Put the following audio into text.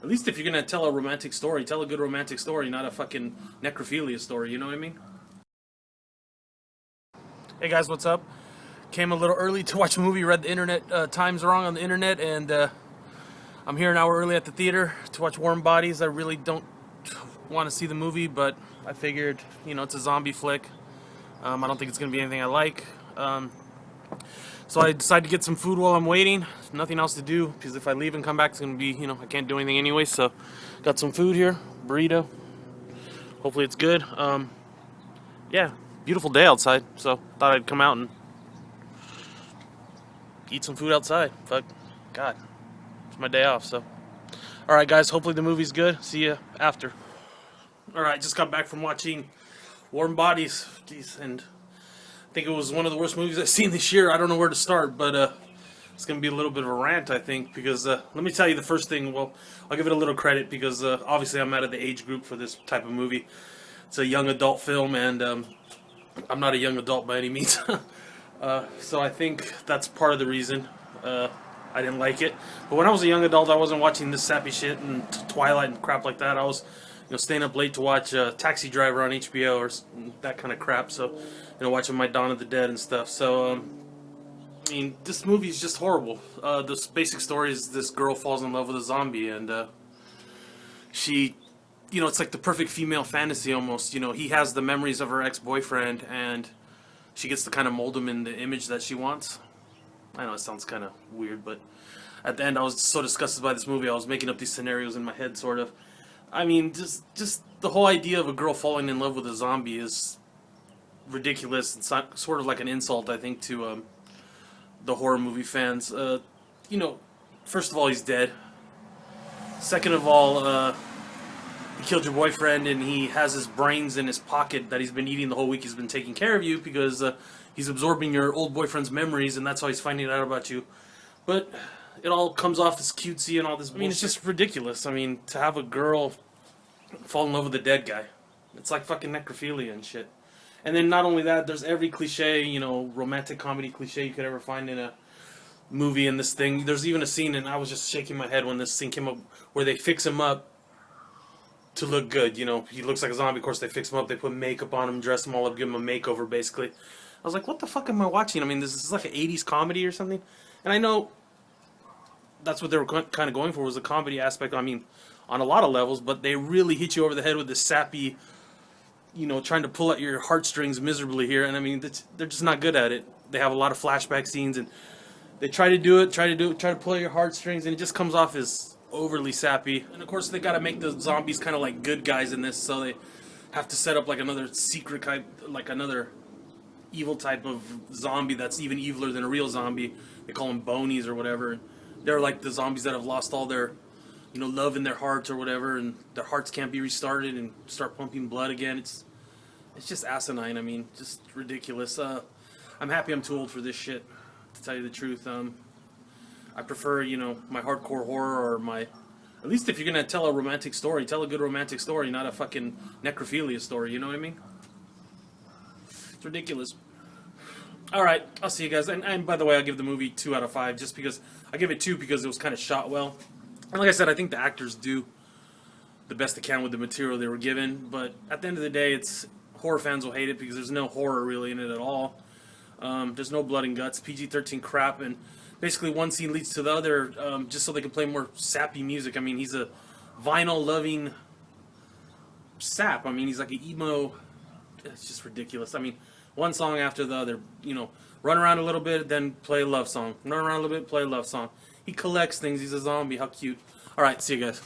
At least if you're gonna tell a romantic story, tell a good romantic story, not a fucking necrophilia story. You know what I mean? Hey guys, what's up? Came a little early to watch a movie. Read the internet times wrong on the internet, and I'm here an hour early at the theater to watch Warm Bodies. I really don't want to see the movie, but I figured, it's a zombie flick. I don't think it's gonna be anything I like. So I decided to get some food while I'm waiting. Nothing else to do, because if I leave and come back, it's going to be, I can't do anything anyway. So got some food here, burrito. Hopefully it's good. Yeah, beautiful day outside. So thought I'd come out and eat some food outside. Fuck, God, it's my day off. So, all right, guys. Hopefully the movie's good. See you after. All right, just got back from watching Warm Bodies. Jeez, and I think it was one of the worst movies I've seen this year. I don't know where to start, but it's going to be a little bit of a rant, I think, because let me tell you the first thing. Well, I'll give it a little credit because obviously I'm out of the age group for this type of movie. It's a young adult film, and I'm not a young adult by any means. So I think that's part of the reason I didn't like it. But when I was a young adult, I wasn't watching this sappy shit and Twilight and crap like that. I was staying up late to watch Taxi Driver on HBO or that kind of crap. So, watching my Dawn of the Dead and stuff. So, this movie is just horrible. The basic story is this girl falls in love with a zombie, and she, it's like the perfect female fantasy almost. He has the memories of her ex-boyfriend, and she gets to kind of mold him in the image that she wants. I know it sounds kind of weird, but at the end I was so disgusted by this movie, I was making up these scenarios in my head, sort of. Just the whole idea of a girl falling in love with a zombie is ridiculous. It's not, sort of like an insult, I think, to the horror movie fans. First of all, he's dead. Second of all, he killed your boyfriend, and he has his brains in his pocket that he's been eating the whole week. He's been taking care of you because he's absorbing your old boyfriend's memories, and that's how he's finding out about you. But it all comes off as cutesy and all this bullshit. It's just ridiculous. To have a girl fall in love with a dead guy. It's like fucking necrophilia and shit. And then not only that, there's every cliche, romantic comedy cliche you could ever find in a movie in this thing. There's even a scene, and I was just shaking my head when this scene came up, where they fix him up to look good. He looks like a zombie. Of course, they fix him up. They put makeup on him, dress him all up, give him a makeover, basically. I was like, what the fuck am I watching? This is like an 80s comedy or something. And I know that's what they were kind of going for, was a comedy aspect, on a lot of levels, but they really hit you over the head with this sappy, trying to pull at your heartstrings miserably here, and they're just not good at it. They have a lot of flashback scenes, and they try to pull at your heartstrings, and it just comes off as overly sappy. And of course, they got to make the zombies kind of like good guys in this, so they have to set up like another secret type, like another evil type of zombie that's even eviler than a real zombie. They call them bonies or whatever. They're like the zombies that have lost all their, love in their hearts or whatever, and their hearts can't be restarted and start pumping blood again. It's just asinine. Just ridiculous. I'm happy I'm too old for this shit, to tell you the truth. I prefer, my hardcore horror, or my, at least if you're gonna tell a romantic story, tell a good romantic story, not a fucking necrophilia story. You know what I mean? It's ridiculous. All right, I'll see you guys. And by the way, I'll give the movie 2 out of 5, just because I give it 2 because it was kind of shot well. And like I said, I think the actors do the best they can with the material they were given. But at the end of the day, horror fans will hate it because there's no horror really in it at all. There's no blood and guts, PG-13 crap, and basically one scene leads to the other, just so they can play more sappy music. He's a vinyl-loving sap. He's like an emo. It's just ridiculous. One song after the other, run around a little bit, then play a love song. Run around a little bit, play a love song. He collects things. He's a zombie. How cute. All right, see you guys.